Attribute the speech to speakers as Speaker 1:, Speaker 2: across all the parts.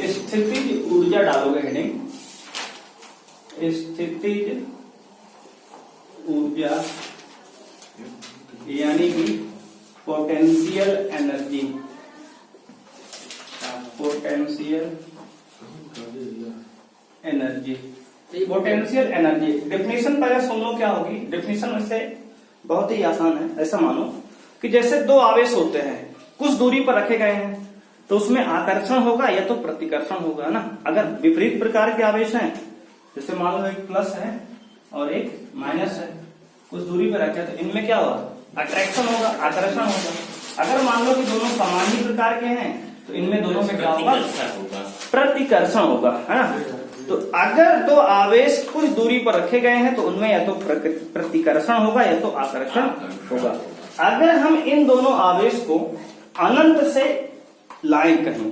Speaker 1: स्थितिज ऊर्जा डालोगे हेडिंग, स्थितिज ऊर्जा यानी कि potential energy, potential energy, potential energy. Definition पहले सुन लो क्या होगी। डेफिनेशन वैसे बहुत ही आसान है। ऐसा मानो कि जैसे दो आवेश होते हैं, कुछ दूरी पर रखे गए हैं, तो उसमें आकर्षण होगा या तो प्रतिकर्षण होगा ना। अगर विपरीत प्रकार के आवेश हैं, जैसे मान लो एक प्लस है और एक माइनस है, कुछ दूरी पर रखे, तो इनमें क्या होगा? अट्रैक्शन होगा, आकर्षण होगा। अगर मान लो कि दोनों समान ही प्रकार के हैं, तो इनमें दोनों में क्या होगा? प्रतिकर्षण होगा, है ना। तो अगर दो आवेश कुछ दूरी पर रखे गए हैं, तो उनमें या तो प्रतिकर्षण होगा या तो आकर्षण होगा। अगर हम इन दोनों आवेश को अनंत से लाएं कहीं,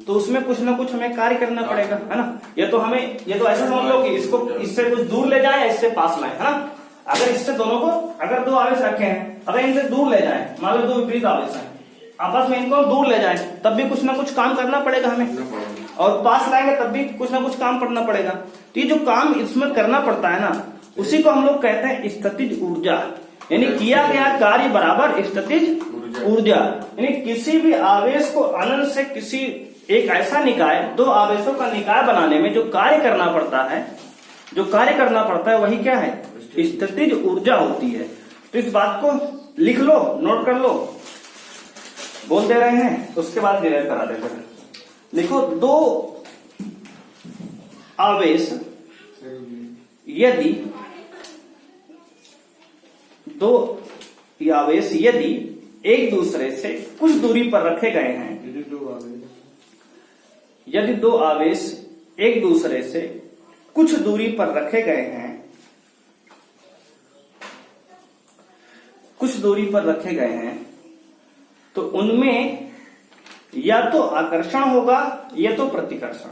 Speaker 1: तो उसमें कुछ ना कुछ हमें कार्य करना पड़ेगा, है ना। या तो ऐसा समझ लो कि इसको इससे कुछ दूर ले जाए या इससे पास लाए, है ना। अगर इससे दोनों को, अगर दो आवेश रखे हैं, अगर इनसे दूर ले जाए, मान लो दो विपरीत आवेश हैं, आपस में इनको दूर ले जाए, तब भी कुछ ना कुछ काम करना पड़ेगा हमें, और पास लाएंगे तब भी कुछ ना कुछ काम करना पड़ेगा। तो ये जो काम इसमें करना पड़ता है ना, उसी को हम लोग कहते हैं स्थितिज ऊर्जा, यानी किया गया कार्य बराबर स्थितिज ऊर्जा। यानी किसी भी आवेश को अनंत से किसी एक ऐसा निकाय, दो आवेशों का निकाय बनाने में जो कार्य करना पड़ता है, वही क्या है? स्थितिज ऊर्जा होती है। तो इस बात को लिख लो, नोट कर लो। बोल दे रहे हैं, उसके बाद क्लियर करा देते हैं। देखो, दो आवेश यदि एक दूसरे से कुछ दूरी पर रखे गए हैं, यदि दो आवेश एक दूसरे से कुछ दूरी पर रखे गए हैं, तो उनमें या तो आकर्षण होगा या तो प्रतिकर्षण।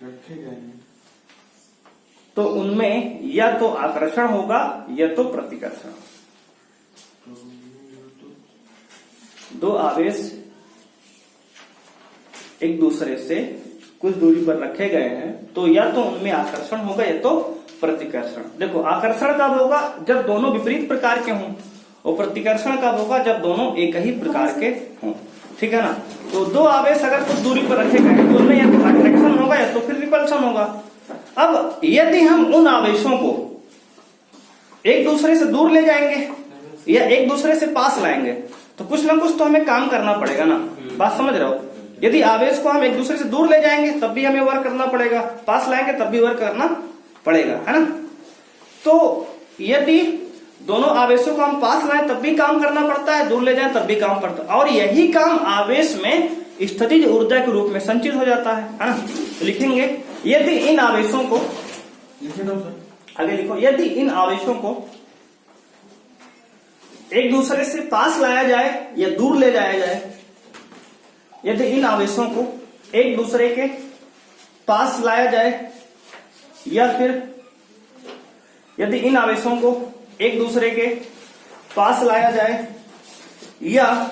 Speaker 2: रखे गए हैं
Speaker 1: तो उनमें या तो आकर्षण होगा या तो प्रतिकर्षण। दो आवेश एक दूसरे से कुछ दूरी पर रखे गए हैं, तो या तो उनमें आकर्षण होगा या तो प्रतिकर्षण। देखो, आकर्षण कब होगा? जब दोनों विपरीत प्रकार के हों, और प्रतिकर्षण कब होगा? जब दोनों एक ही प्रकार के हों, ठीक है ना। तो दो आवेश अगर कुछ दूरी पर रखे गए हैं, तो उनमें या तो अट्रैक्शन होगा या तो फिर रिपल्शन होगा। अब यदि हम उन आवेशों को एक दूसरे से दूर ले जाएंगे या एक दूसरे से पास लाएंगे, तो कुछ ना कुछ तो हमें काम करना पड़ेगा ना। बात समझ रहे हो? यदि आवेश को हम एक दूसरे से दूर ले जाएंगे तब भी हमें वर्क करना पड़ेगा, पास लाएंगे तब भी वर्क करना पड़ेगा, है ना। तो यदि दोनों आवेशों को हम पास लाएं तब भी काम करना पड़ता है, दूर ले जाएं तब भी काम पड़ता है, और यही काम आवेश में स्थितिज ऊर्जा के रूप में संचित हो जाता है ना। तो लिखेंगे, यदि इन आवेशों को, आगे लिखो, यदि इन आवेशों को एक दूसरे से पास लाया जाए या दूर ले जाया जाए, यदि इन आवेशों को एक दूसरे के पास लाया जाए या फिर यदि इन आवेशों को एक दूसरे के पास लाया जाए या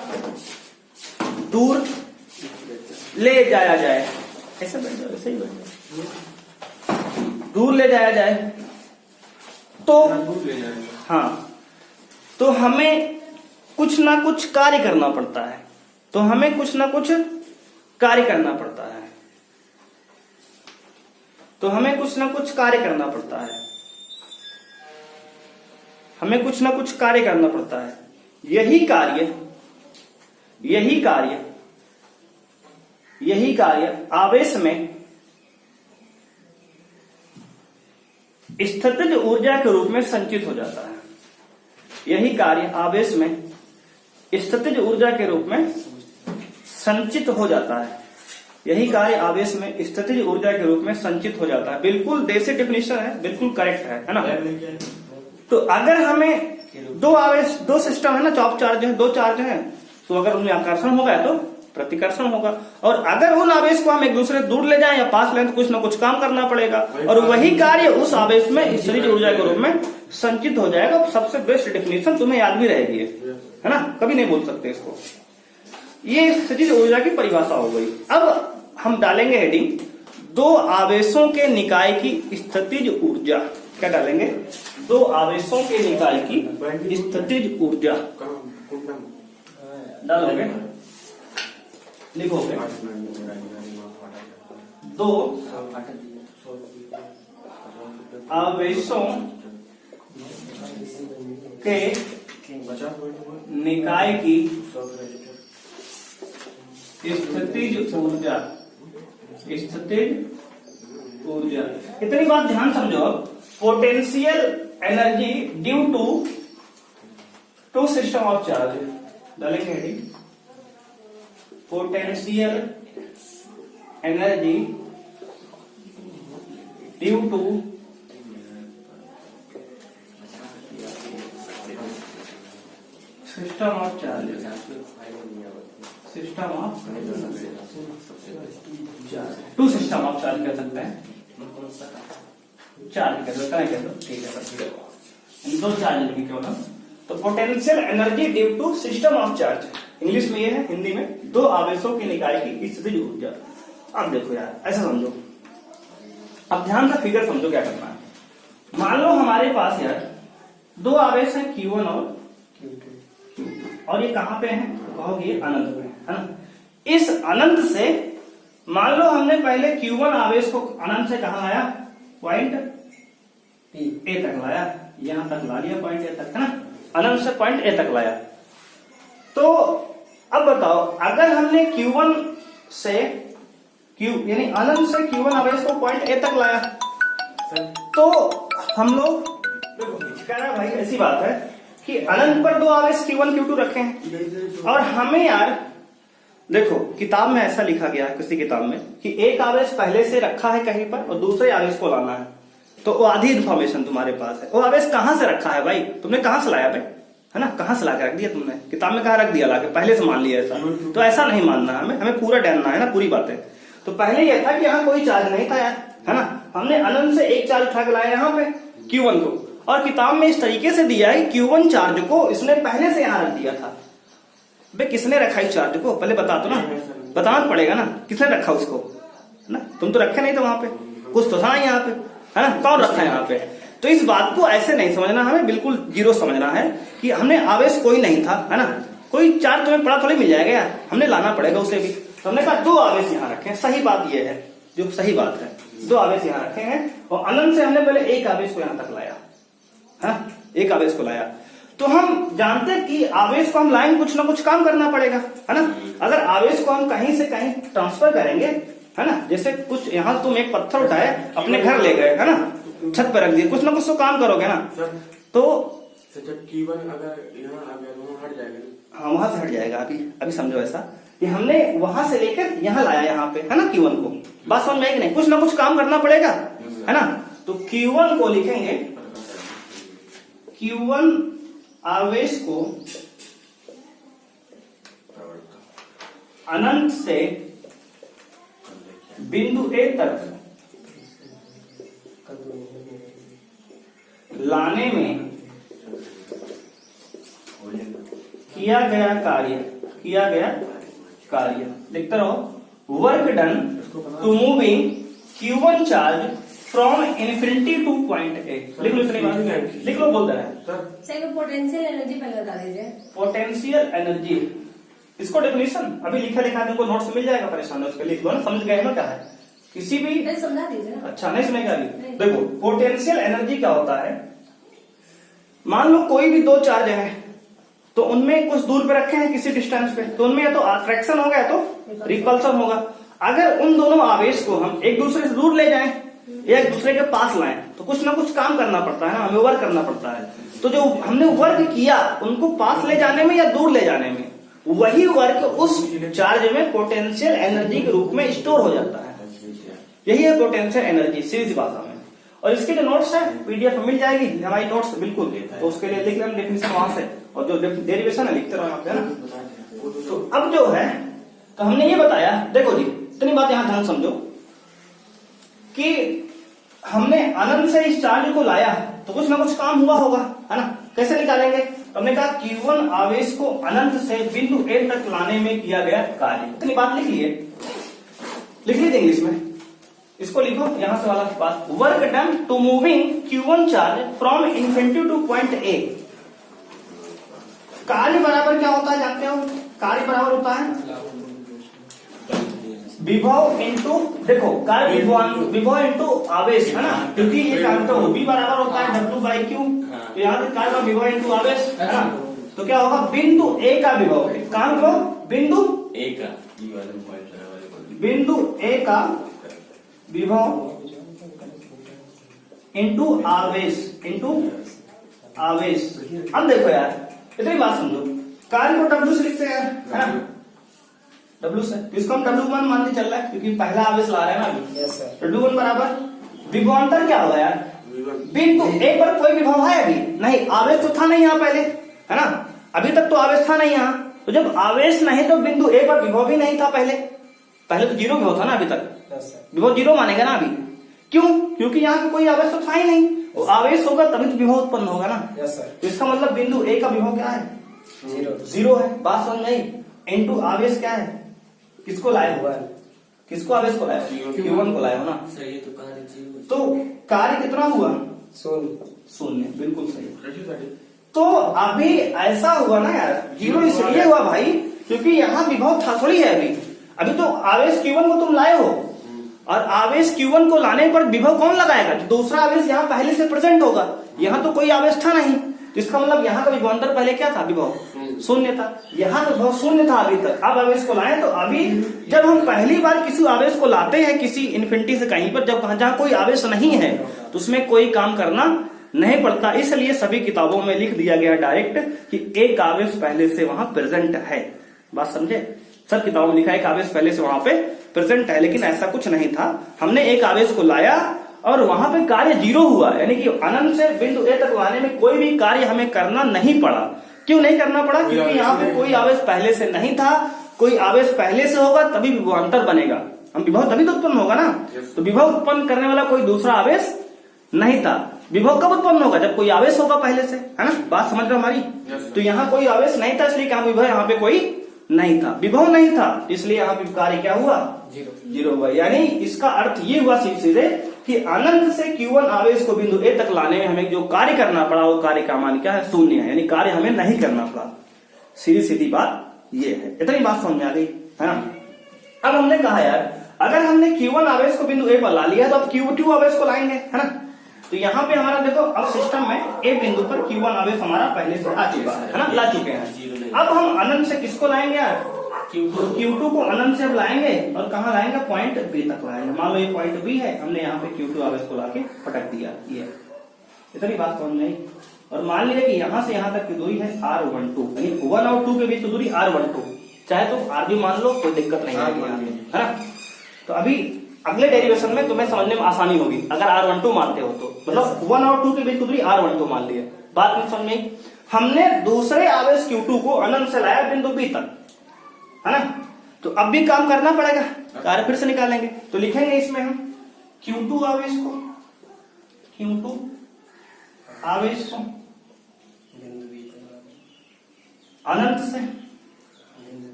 Speaker 1: दूर ले जाया जाए, ऐसा बैठ जाओ, ऐसे ही बैठ जाओ, दूर ले जाया जाए, तो हाँ, तो हमें कुछ ना कुछ कार्य करना पड़ता है। हमें कुछ ना कुछ कार्य करना पड़ता है। यही कार्य आवेश में स्थितिज ऊर्जा के रूप में संचित हो जाता है। यही कार्य आवेश में स्थितिज ऊर्जा के रूप में संचित हो जाता है। यही कार्य आवेश में स्थितिज ऊर्जा के रूप में संचित हो जाता है। बिल्कुल देसी डेफिनेशन है, बिल्कुल करेक्ट है ना। तो अगर हमें दो आवेश, दो सिस्टम है ना, चौक चार्ज है, दो चार्ज है, तो अगर उनमें आकर्षण होगा तो प्रतिकर्षण होगा। और अगर उन आवेश को हम एक दूसरे से दूर ले जाएं या पास लें तो कुछ ना कुछ काम करना पड़ेगा, और वही कार्य उस आवेश में स्थितिज ऊर्जा के रूप में संचित हो जाएगा। सबसे बेस्ट डेफिनेशन तुम्हें याद भी रहेगी, है ना, कभी नहीं बोल सकते इसको। ये स्थितिज ऊर्जा की परिभाषा हो गई। अब हम डालेंगे हेडिंग, दो आवेशों के निकाय की स्थितिज ऊर्जा। क्या डालेंगे? दो आवेशों के निकाय की स्थितिज ऊर्जा डालोगे, लिखोगे दो आवेशों के निकाय की स्थितिज ऊर्जा। स्थितिज ऊर्जा, इतनी बात ध्यान समझो। Potential energy due to system of charge डालेंगे heading, potential energy due to system of charge. System of two system of charge कह सकते हैं, चार्ज कह सकते हैं, ठीक है, दो चार्ज लिखे क्यों ना। तो potential energy due to system of charge, English में ये है, हिंदी में दो आवेशों की निकाय की स्थितिज ऊर्जा। अब देखो यार, ऐसा समझो, अब ध्यान से फिगर समझो क्या करना है। मान लो हमारे पास यार दो आवेश हैं Q1 और Q2, और ये कहां पे हैं? कहोगे ये अनंत में है ना। इस अनंत से मान लो हमने पहले Q1 आवेश को अनंत से कहां लाया? पॉइंट ए तक लाया, यहां तक ला लिया पॉइंट ए तक, है ना, अनंत से पॉइंट ए तक लाया। तो अब बताओ, अगर हमने Q1 से यानी अनंत से Q1 आवेश को पॉइंट ए तक लाया, तो हम लोग कह रहा भाई ऐसी बात है कि अनंत पर दो आवेश Q1 Q2 रखे हैं, और हमें यार देखो किताब में ऐसा लिखा गया है, किसी किताब में, कि एक आवेश पहले से रखा है कहीं पर और दूसरे आवेश को लाना है। तो वो आधी इन्फॉर्मेशन तुम्हारे पास है। वो आवेश कहां से रखा है भाई? तुमने कहां से लाया भाई, है ना, कहां से लाके रख दिया तुमने? किताब में कहां रख दिया लाके? पहले से मान लिया ऐसा? तो ऐसा नहीं मानना है हमें पूरा जानना है ना, पूरी बातें। तो पहले यह था कि यहाँ कोई चार्ज नहीं था यार, है ना, हमने अनंत से एक चार्ज उठा के लाया यहाँ पे Q1 को, और किताब में इस तरीके से दिया है Q1 चार्ज को इसने पहले से यहाँ रख दिया था। बे किसने रखा इस चार्ज को? पहले बता दो ना, बताना पड़ेगा ना, किसने रखा उसको, है ना, तुम तो रखे नहीं थे वहां पे, कुछ तो था यहाँ पे, है ना, कौन रखा है यहाँ पे? तो इस बात को ऐसे नहीं समझना, हमें बिल्कुल जीरो समझना है कि हमने आवेश कोई नहीं था, है ना, कोई चार्ज तुम्हें पड़ा थोड़ी मिल जाएगा यार, हमने लाना पड़ेगा उसे भी। तो हमने कहा दो आवेश यहाँ रखे हैं, सही बात यह है, जो सही बात है, दो आवेश यहाँ रखे हैं, और अनंत से हमने पहले एक आवेश को यहाँ तक लाया, है, एक आवेश को लाया। तो हम जानते हैं कि आवेश को हम लाएंगे, कुछ ना कुछ काम करना पड़ेगा, है ना। अगर आवेश को हम कहीं से कहीं ट्रांसफर करेंगे, है ना, जैसे कुछ यहाँ तुम एक पत्थर उठाए अपने घर ले गए, है ना, छत पर रख दिए, कुछ ना कुछ तो काम करोगे ना। तो
Speaker 2: जब Q1 अगर यहाँ आ गया तो हट जाएगा,
Speaker 1: हाँ वहां से हट जाएगा। अभी समझो ऐसा कि हमने वहां से लेकर यहाँ लाया, यहाँ पे, है ना, Q1 को। बात समझ में आई कि नहीं? कुछ ना कुछ काम करना पड़ेगा, है ना। तो Q1 को लिखेंगे, Q1 आवेश को अनंत से बिंदु ए तक लाने में किया गया कार्य लिखते रहो, work done to moving Q1 charge from infinity to point A. लिख लो, इतनी बात लिख लो, बोलते रहे
Speaker 3: सर। पोटेंशियल एनर्जी पहले बता दीजिए।
Speaker 1: पोटेंशियल एनर्जी, इसको डेफिनेशन अभी लिखा तुमको नोट्स मिल जाएगा, परेशान है उसके, लिख लो ना, समझ गए ना क्या है, किसी भी
Speaker 3: समझा दीजिए।
Speaker 1: अच्छा नहीं सुनेगा अभी। देखो पोटेंशियल एनर्जी क्या होता है, मान लो कोई भी दो चार्ज है, तो उनमें कुछ दूर पे रखे हैं किसी डिस्टेंस पे, तो उनमें या तो अट्रैक्शन होगा या तो रिपल्सन होगा। अगर उन दोनों आवेश को हम एक दूसरे से दूर ले जाएं या एक दूसरे के पास लाएं, तो कुछ ना कुछ काम करना पड़ता है ना, हमें वर्क करना पड़ता है। तो जो हमने वर्क किया उनको पास ले जाने में या दूर ले जाने में, वही वर्क उस चार्ज में पोटेंशियल एनर्जी के रूप में स्टोर हो जाता है। यही है पोटेंशियल एनर्जी सीधी भाषा में। और इसके जो नोट्स है पीडीएफ में मिल जाएगी, हमारी नोट्स बिल्कुल, तो उसके लिए लिख लेना डेफिनेशन वहां से, और जो डेरिवेशन है लिखते रहो यहाँ पे, है ना। तो अब जो है तो हमने ये बताया, देखो जी इतनी बात यहां ध्यान समझो कि हमने अनंत से इस चार्ज को लाया तो कुछ ना कुछ काम हुआ होगा, है ना। कैसे निकालेंगे? तो हमने कहा Q1 आवेश को अनंत से बिंदु A तक लाने में किया गया कार्य। इतनी बात लिख लीजिए इंग्लिश में, इसको लिखो यहां से वाला बात। Work done to moving Q1 charge from infinity to point A। कार्य बराबर क्या होता है जानते हो? कार्य बराबर होता है विभव इंटू, देखो कार्य विभव इंटू आवेश, है ना, क्योंकि ये जानते हो V बराबर होता है W/Q। तो यहाँ पे कार्य का विभव इंटू आवेश, है ना। तो क्या होगा? बिंदु A का विभव, काम करो, बिंदु
Speaker 2: A का
Speaker 1: बिंदु A का विभव इंटू आवेश, अब देखो यार इतनी बात समझो, कार्य को W से लिखते हैं यार, है ना, W से। तो इसको हम W1 मान के चल रहा है क्योंकि पहला आवेश ला रहे हैं ना अभी।
Speaker 3: Yes sir.
Speaker 1: W1 बराबर विभवांतर क्या होगा यार? बिंदु A पर कोई विभव है अभी नहीं, आवेश तो था नहीं यहाँ पहले, है ना, अभी तक तो आवेश था नहीं यहाँ। तो जब आवेश नहीं तो बिंदु A पर विभव भी नहीं था पहले तो जीरो विभव था ना अभी तक, विभव जीरो मानेगा ना अभी। क्यों? क्योंकि यहाँ पे कोई आवेश तो था ही नहीं, वो आवेश होगा तभी तो विभव उत्पन्न होगा ना।
Speaker 3: Yes sir.
Speaker 1: तो इसका मतलब बिंदु A का विभव क्या है? जीरो है। बात समझ नहीं? इंटू आवेश क्या है? किसको लाए हो? किसको आवेश को लाए हो? Q1 को लाए हो ना।
Speaker 2: सही है, तो कार्य जीरो।
Speaker 1: तो कार्य कितना हुआ?
Speaker 3: शून्य।
Speaker 1: बिल्कुल सही। तो अभी ऐसा हुआ ना यार, जीरो इसलिए हुआ भाई क्योंकि यहाँ विभव था थोड़ी है अभी तो आवेश Q1 को तुम लाए हो, और आवेश Q1 को लाने पर विभव कौन लगाएगा? तो दूसरा आवेश यहाँ पहले से प्रेजेंट होगा, यहाँ तो कोई आवेश था नहीं, तो इसका मतलब यहाँ का विभवांतर पहले क्या था? विभव शून्य था। यहाँ तो विभव शून्य था अभी तक, अब आवेश को लाए। तो अभी जब हम पहली बार किसी आवेश को लाते हैं किसी इन्फिनिटी से कहीं पर, जब जहाँ कोई आवेश नहीं है तो उसमें कोई काम करना नहीं पड़ता। इसलिए सभी किताबों में लिख दिया गया डायरेक्ट कि एक आवेश पहले से वहां प्रेजेंट है। बात समझे? सब किताबों में लिखा है एक आवेश पहले से वहां पे प्रेजेंट है, लेकिन ऐसा कुछ नहीं था। हमने एक आवेश को लाया और वहां पे कार्य जीरो हुआ, यानी कि अनंत से बिंदु A तक लाने में कोई भी कार्य हमें करना नहीं पड़ा। क्यों नहीं करना पड़ा? क्योंकि यहाँ पे कोई आवेश पहले से नहीं था, कोई आवेश पहले से होगा तभी विभवांतर बनेगा, हम विभव तभी तो उत्पन्न होगा ना। तो विभव उत्पन्न करने वाला कोई दूसरा आवेश नहीं था। विभव कब उत्पन्न होगा? जब कोई आवेश होगा पहले से, है ना। बात समझ रहे हो हमारी? तो यहाँ कोई आवेश नहीं था इसलिए क्या विभव यहाँ पे कोई नहीं था, विभव नहीं था, इसलिए यहाँ पे कार्य क्या हुआ? जीरो हुआ। यानी इसका अर्थ ये हुआ सीधे कि अनंत से Q1 आवेश को बिंदु A तक लाने में हमें जो कार्य करना पड़ा वो कार्य का मान क्या है? शून्य है, यानी कार्य हमें नहीं करना पड़ा। सीधी बात ये है। इतनी बात समझ में आ गई, है ना। अब हमने कहा यार अगर हमने Q1 आवेश को बिंदु A पर ला लिया तो अब Q2 आवेश को लाएंगे, है ना। तो यहाँ पे हमारा देखो अब सिस्टम में A बिंदु पर Q1 आवेश हमारा पहले से आ चुका है ना, ला चुके हैं। अब हम अनंत से किसको लाएंगे यार? Q2 को अनंत से अब लाएंगे और कहाँ लाएंगे? पॉइंट B तक लाएंगे। मान लो ये पॉइंट B है, हमने यहाँ पे Q2 आवेश को लाके पटक दिया। ये इतनी बात समझ नहीं। और मान लीजिए कि यहाँ से यहाँ तक की दूरी है R12, यानी 1 और 2 के बीच की दूरी R12, चाहे तुम R भी मान लो कोई दिक्कत नहीं आएगी, है ना। तो अभी अगले डेरिवेशन में तुम्हें समझने में आसानी होगी अगर R12 मानते हो तो, मतलब 1 और 2 के बीच की दूरी R12 मान लिया। बात नहीं समझ में? हमने दूसरे आवेश Q2 को अनंत से लाया बिंदु B तक, है ना। तो अब भी काम करना पड़ेगा, कार्य फिर से निकालेंगे। तो लिखेंगे इसमें हम Q2 आवेश को अनंत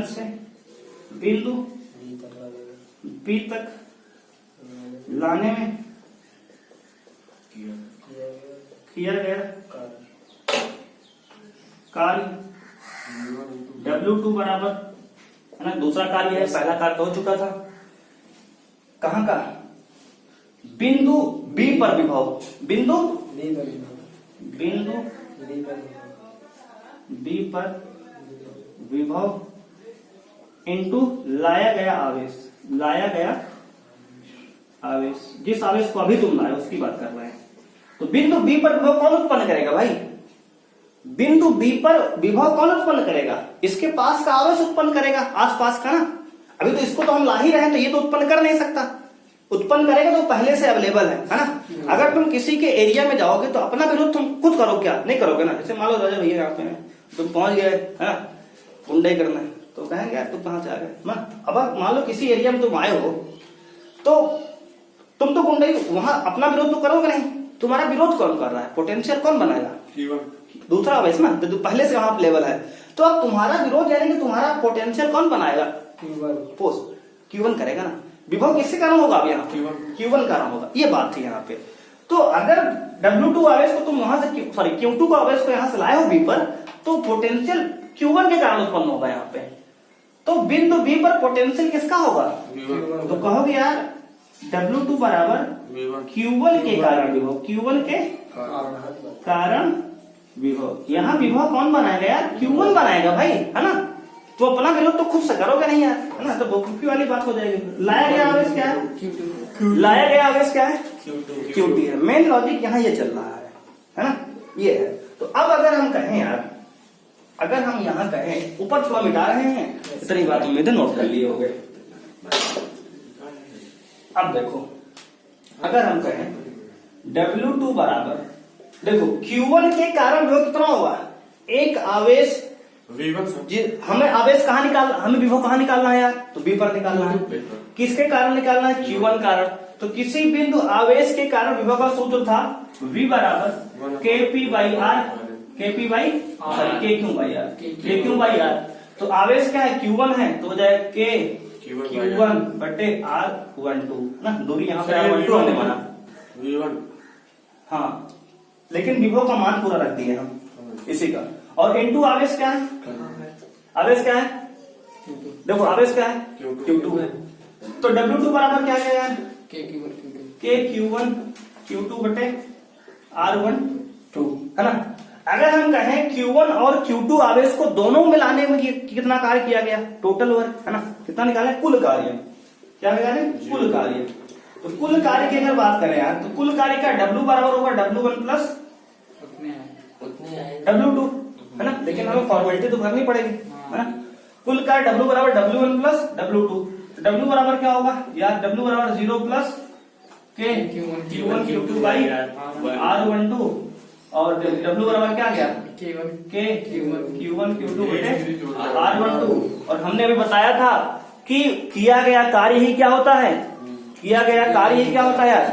Speaker 1: से बिंदु B तक लाने में किया गया कार्य W2 बराबर, है ना। दूसरा कार्य है, पहला कार्य तो हो चुका था। कहाँ का? बिंदु B पर विभव, बिंदु B पर विभव इंटू लाया गया आवेश, जिस आवेश को अभी तुम लाए उसकी बात कर रहे हैं। तो बिंदु B पर विभव कौन उत्पन्न करेगा भाई? बिंदु B पर विभव कौन उत्पन्न करेगा? इसके पास का आवेश उत्पन्न करेगा, आसपास का ना। अभी तो इसको तो हम ला ही रहे हैं, तो ये तो उत्पन्न कर नहीं सकता। उत्पन्न करेगा तो पहले से अवेलेबल है ना। अगर तुम किसी के एरिया में जाओगे तो अपना विरोध तुम खुद करो क्या? नहीं करोगे ना। जैसे मान लो राजा भैया यहाँ पे तुम पहुंच गए, है ना, गुंडे करना है, तो कहेंगे यार तुम कहाँ से आ गए। अब मान लो किसी एरिया में तुम आए हो, तो तुम तो गुंडई वहां अपना विरोध तो करोगे नहीं, तुम्हारा विरोध कौन कर रहा है, पोटेंशियल कौन बनाएगा, दूसरा आवेश ना, तो पहले से वहां लेवल है, तो अब तुम्हारा विरोध यानी कि तुम्हारा पोटेंशियल कौन बनाएगा, Q1 करेगा ना। विभव किसके कारण होगा, अब यहाँ Q1 कारण होगा, ये बात थी यहाँ पे। तो अगर W2 आवेश को तुम वहां से सॉरी Q2 को आवेश को यहाँ से लाए हो B पर, तो पोटेंशियल Q1 के कारण उत्पन्न होगा यहाँ पे। तो बिंदु B पर पोटेंशियल किसका होगा, तो कहोगे यार W2 बराबर Q1 के कारण विभव, Q1 के कारण विभव। यहाँ विभव कौन बनाएगा यार, Q1 बनाएगा भाई, है ना। तो अपना विरोध तो खुद से करोगे नहीं यार, है ना, तो बेवकूफी वाली बात हो जाएगी। लाया गया आवेश क्या है, लाया गया आवेश क्या है, Q2 है। मेन लॉजिक यहाँ ये चल रहा है ना, ये है। तो अब अगर हम कहें यार, अगर हम यहाँ कहें, ऊपर थोड़ा मिटा रहे हैं, इतनी बात उम्मीद है नोट कर लिए होंगे। अब देखो, अगर हम कहें W2 बराबर, देखो Q1 के कारण विभव कितना होगा, एक आवेश, हमें आवेश कहाँ निकालना, हमें विभव कहाँ निकालना है यार, तो B पर निकालना है। किसके कारण निकालना है, Q1 कारण। तो किसी बिंदु आवेश के कारण विभव का सूत्र था V बराबर KQ बाई R। तो आवेश क्या है, Q1 है, तो हो जाए Q1 बटे R12 ना, दूरी यहाँ पे R12 हमने माना, हाँ, लेकिन विभव का मान पूरा रख दिए हम इसी का। और इनटू आवेश क्या है, आवेश क्या है, देखो आवेश क्या है, Q2 है। तो W2 बराबर क्या है यार, KQ1 Q2 बटे R12, है ना। अगर हम कहें Q1 और Q2 आवेश को दोनों मिलाने में कितना कार्य किया गया, टोटल वर्क, है ना, कितना निकाला, कुल कार्य, क्या निकाले, कुल कार्य। तो कुल कार्य की अगर बात करें यार, तो कुल कार्य का W बराबर होगा W1 प्लस W2, है ना, लेकिन हमें फॉर्मेलिटी तो भरनी पड़ेगी, है ना। कुल कार्य W बराबर W1 प्लस W2, तो W बराबर क्या होगा यार, W बराबर 0 plus Q1 Q2 by R12, और W बराबर क्या गया, Q1 Q2 बटे R12। और हमने अभी बताया था कि किया गया कार्य ही क्या होता है, किया गया कार्य ही क्या होता है यार,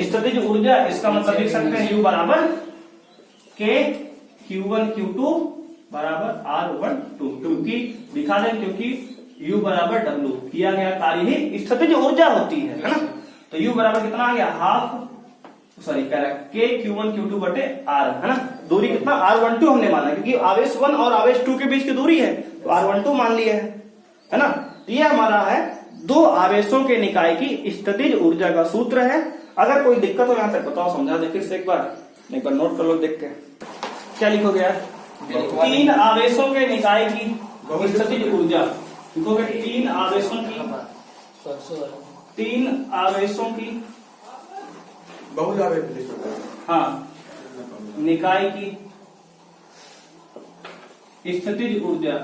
Speaker 1: स्थितिज ऊर्जा। इसका मतलब लिख सकते हैं U बराबर Q1 Q2 बराबर R12, क्योंकि दिखा दें, क्योंकि U बराबर W, किया गया कार्य ही स्थितिज ऊर्जा होती है ना। तो U बराबर कितना आ गया, हाफ, सॉरी कह रहा है Q1 Q2 बटे R, है ना। दूरी कितना, R12 हमने माना, क्योंकि आवेश 1 और आवेश 2 के बीच की दूरी है, तो R12 मान लिया है ना। ये हमारा है दो आवेशों के निकाय की स्थितिज ऊर्जा का सूत्र है। अगर कोई दिक्कत हो यहाँ तक बताओ, समझा दे फिर से एक बार नोट कर लो, देख के क्या लिखोगे यार, तीन आवेशों के निकाय की स्थितिज ऊर्जा लिखोगे, तीन आवेशों की हाँ निकाय की स्थितिज ऊर्जा।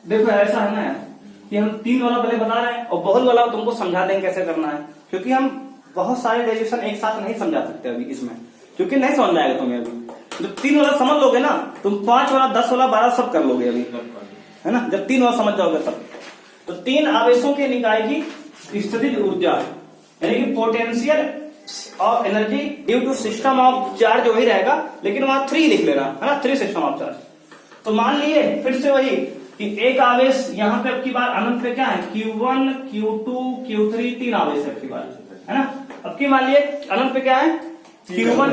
Speaker 1: देखो ऐसा है ना कि हम तीन वाला पहले बता रहे हैं और बहुल वाला तुमको समझा देंगे कैसे करना है, क्योंकि हम बहुत सारे डेरिवेशन एक साथ नहीं समझा सकते अभी इसमें, क्योंकि नहीं समझ आएगा तुम्हें अभी। जब तीन वाला समझ लोगे ना, तुम 5 वाला 10 वाला 12 सब कर लोगे अभी, है ना, जब तीन वाला समझ जाओगे तब। तो तीन आवेशों के निकाय की स्थितिज ऊर्जा यानी कि पोटेंशियल और energy due to system of charge वही रहेगा, लेकिन वहां 3 लिख लेना, है ना, 3 सिस्टम ऑफ चार्ज। तो मान लिए फिर से वही कि एक आवेश यहाँ पे अब की बार अनंत पे क्या है, Q1 Q2 Q3 तीन आवेश है अब की बार, है ना। अब की मान लिए अनंत पे क्या है, Q1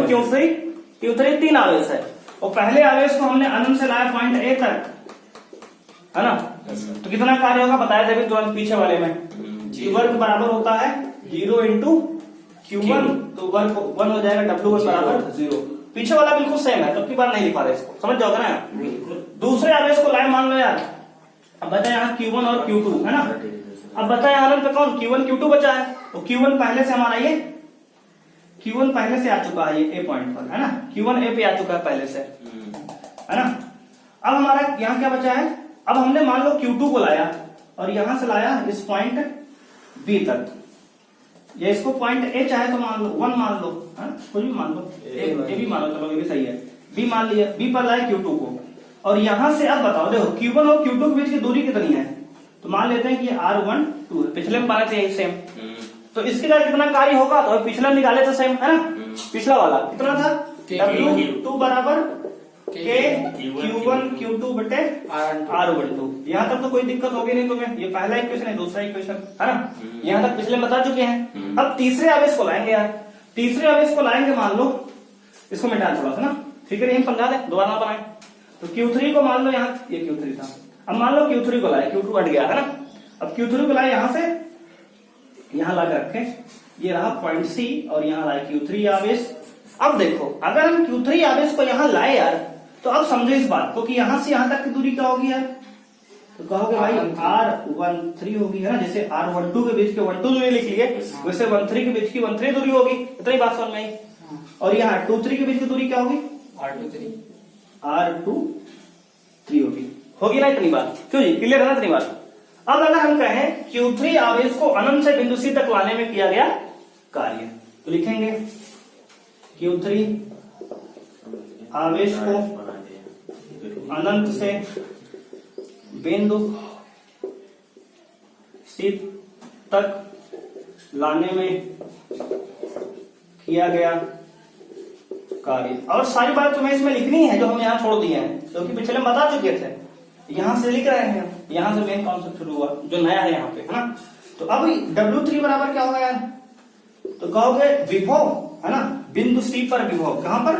Speaker 1: Q3 तीन आवेश है, और पहले आवेश को हमने अनंत से लाया पॉइंट A तक, है ना। तो कितना कार्य होगा बताया था तुरंत पीछे वाले में, वर्ग बराबर होता है 0 इंटू Q1, तो वर्ग 1 हो जाएगा, W1 बराबर 0। पीछे वाला बिल्कुल सेम है, तो अब की बार नहीं लिखा रहे इसको, समझ जाओगे ना। दूसरे आवेश को लाए मान लो यार, अब बचा यहाँ Q1 और Q2, है ना। अब बचा यहाँ अनंत पे कौन, Q1 Q2 बचा है, तो Q1 पहले से हमारा ये Q1 पहले से आ चुका है ये A पॉइंट पर, है ना, Q1 A पे आ चुका है पहले से, है ना। अब हमारा यहाँ क्या बचा है, अब हमने मान लो Q2 को लाया और यहां से लाया इस पॉइंट B तक, या इसको पॉइंट A चाहे तो मान लो 1 मान लो, है ना, कुछ भी मान लो, A भी मान लो, चलो ये भी सही है। B मान लिया, B पर लाए Q2 को और यहां से अब बताओ, देखो Q1 और Q2 के बीच की दूरी कितनी है? तो मान लेते हैं कि R12 है, पिछले में माना चाहिए सेम, तो इसके लिए कितना कार्य होगा? तो पिछला निकाले तो सेम है ना, पिछला वाला कितना था? W2 बराबर K Q1 Q2 बटे R12। यहाँ तक तो कोई दिक्कत होगी नहीं तुम्हें, ये पहला इक्वेशन है, दूसरा इक्वेशन है ना, यहाँ तक पिछले बता चुके हैं। अब तीसरे आवेश को लाएंगे यार, तीसरे आवेश को लाएंगे, मान लो इसको मिटा थोड़ा सा ना, ठीक है, यही समझा दे, दोबारा ना बनाए। तो Q3 को मान लो यहाँ, ये Q3 था, अब मान लो Q3 को लाए, Q2 हट गया है ना, अब Q3 को लाए यहाँ से यहाँ ला के रखे, ये रहा पॉइंट C और यहाँ लाए Q3 आवेश। अब देखो अगर हम Q3 आवेश को यहाँ लाए यार, तो अब समझो इस बात को कि यहाँ से यहाँ तक की दूरी क्या होगी यार? तो कहोगे भाई R13 होगी है ना, जैसे R12 के बीच के 12 दूरी लिख लिए, वैसे 13 के बीच की 13 दूरी होगी, इतनी बात समझ में आई। और यहाँ 23 के बीच की दूरी क्या होगी? R23 होगी ना, इतनी बात क्यों जी, क्लियर है ना इतनी बात। अब अगर हम कहें Q3 आवेश को अनंत से बिंदु C तक लाने में किया गया कार्य, तो लिखेंगे Q3 आवेश को अनंत से बिंदु C तक लाने में किया गया कार्य। और सारी बात तुम्हें इसमें लिखनी है जो हम यहाँ छोड़ दिए हैं, क्योंकि पिछले में बता चुके थे, यहां से लिख रहे हैं, यहां से मेन कॉन्सेप्ट शुरू हुआ जो नया है यहाँ पे, है ना। तो अब W3 बराबर क्या होगा यार? तो कहोगे विभव है ना, बिंदु C पर विभव, कहां पर?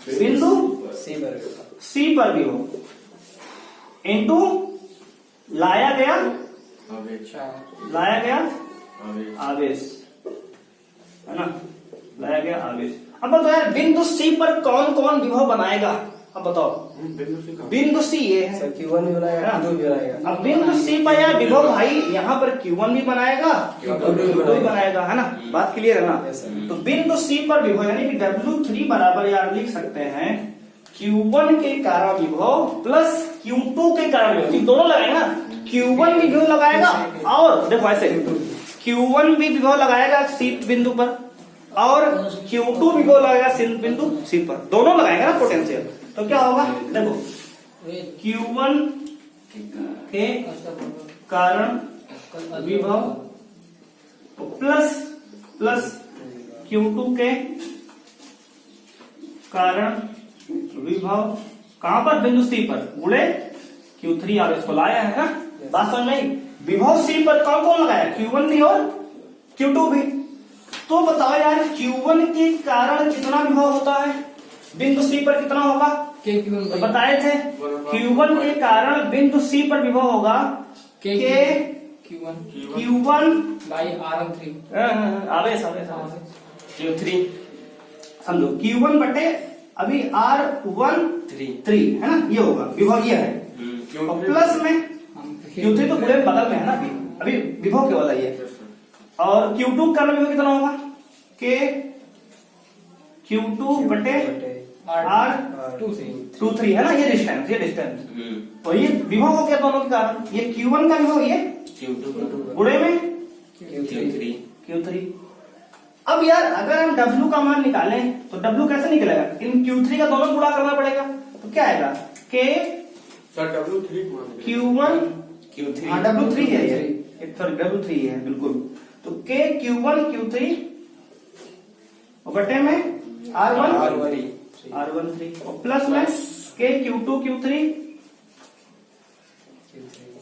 Speaker 1: बिंदु C पर विभव इनटू लाया गया आवेश, है ना, लाया गया आवेश। अब बताओ यार बिंदु C पर कौन कौन विभव बनाएगा? अब बताओ, बिंदु C ये है,
Speaker 3: Q1 भी बनाएगा, Q2 भी बनाएगा।
Speaker 1: अब बिंदु C पर यार विभव भाई यहाँ पर Q1 भी बनाएगा, Q2 भी बनाएगा, है ना, बात क्लियर है ना। तो बिंदु C पर विभव यानी कि W3 बराबर यार लिख सकते हैं Q1 के कारण विभव प्लस Q2 के कारण विभव, दोनों लगाएगा ना, Q1 भी विभव लगाएगा और देखो ऐसे Q1 भी विभव लगाएगा C बिंदु पर और Q2 विभव लगाएगा बिंदु C पर, दोनों लगाएगा ना पोटेंशियल। तो क्या होगा देखो, Q1 के कारण विभव प्लस Q2 के कारण विभव कहां पर? बिंदु C पर, गुणे Q3 आवेश को लाया है ना, बात समझ में। विभव C पर कौन कौन लगाया? Q1 भी और Q2 भी। तो बताओ यार Q1 के कारण कितना विभव होता है बिंदु C पर, कितना होगा? तो बताए थे Q1 के कारण बिंदु C पर विभव होगा Q1
Speaker 3: बाई R13
Speaker 1: आवेश Q3, समझो Q1 बटे अभी R13 है ना, ये होगा विभव, ये है। और प्लस में Q3 तो पूरे बगल में है ना, अभी विभव केवल है ये। और Q2 का विभव कितना होगा? Q2 बटे R23 है ना, ये डिस्टेंस तो ये विभव हो गया दोनों के कारण, ये Q1 का विभव, ये गुणे में Q3। अब यार अगर हम W का मान निकालें तो W कैसे निकलेगा? इन Q3 का दोनों गुणा करना पड़ेगा, तो क्या आएगा? K Q1 W3 है ये, सॉरी W3 है बिल्कुल। तो K Q1 Q3 बटे में R13 और प्लस में K Q2 Q3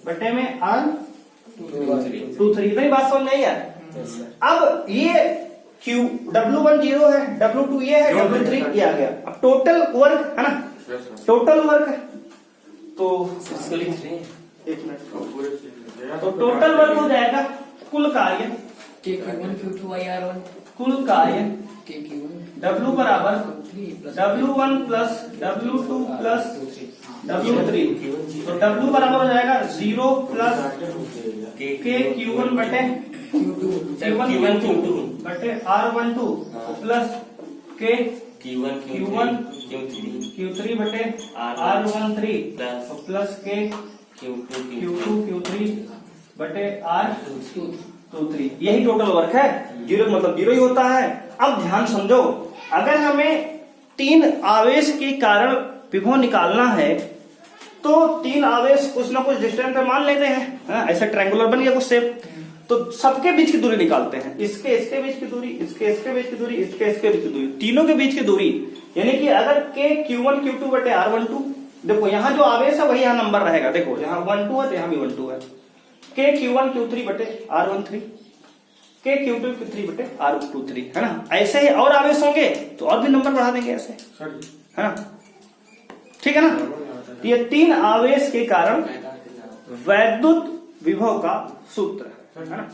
Speaker 1: बटे में R23। इतनी बात समझ नहीं यार। अब ये W1 0 है, W2 ये है, W3 ये आ गया। अब टोटल वर्क है ना, टोटल वर्क तो एक मिनट, तो टोटल वर्क हो जाएगा कुल कार्य कुल कार्य W बराबर W1 plus W2 plus W3, तो W बराबर हो जाएगा 0 प्लस K Q1 बटे Q1 बटे R12 plus K Q1 Q3 बटे R13 plus K Q2 Q3 बटे R23। यही टोटल वर्क है, जीरो मतलब जीरो ही होता है। अब ध्यान समझो, अगर हमें 3 आवेश के कारण विभव निकालना है तो तीन आवेश कुछ ना कुछ डिस्टेंस पे मान लेते हैं, हाँ, ऐसा ट्रायंगुलर बन गया कुछ शेप। तो सबके बीच की दूरी निकालते हैं, इसके इसके बीच की दूरी, इसके बीच की दूरी, इसके बीच की दूरी, तीनों के बीच की दूरी। यानी कि अगर के Q1 Q2 बटे R12, देखो यहाँ जो आवेश है वही यहाँ नंबर रहेगा, देखो यहाँ 12 है तो यहाँ भी 12 है, के Q1 Q3 बटे R13, के Q2 Q3 बटे R23, है ना। ऐसे ही और आवेश होंगे तो और भी नंबर बढ़ा देंगे ऐसे, है ना, ठीक है ना। ये तीन आवेश के कारण वैद्युत विभव का सूत्र है ना।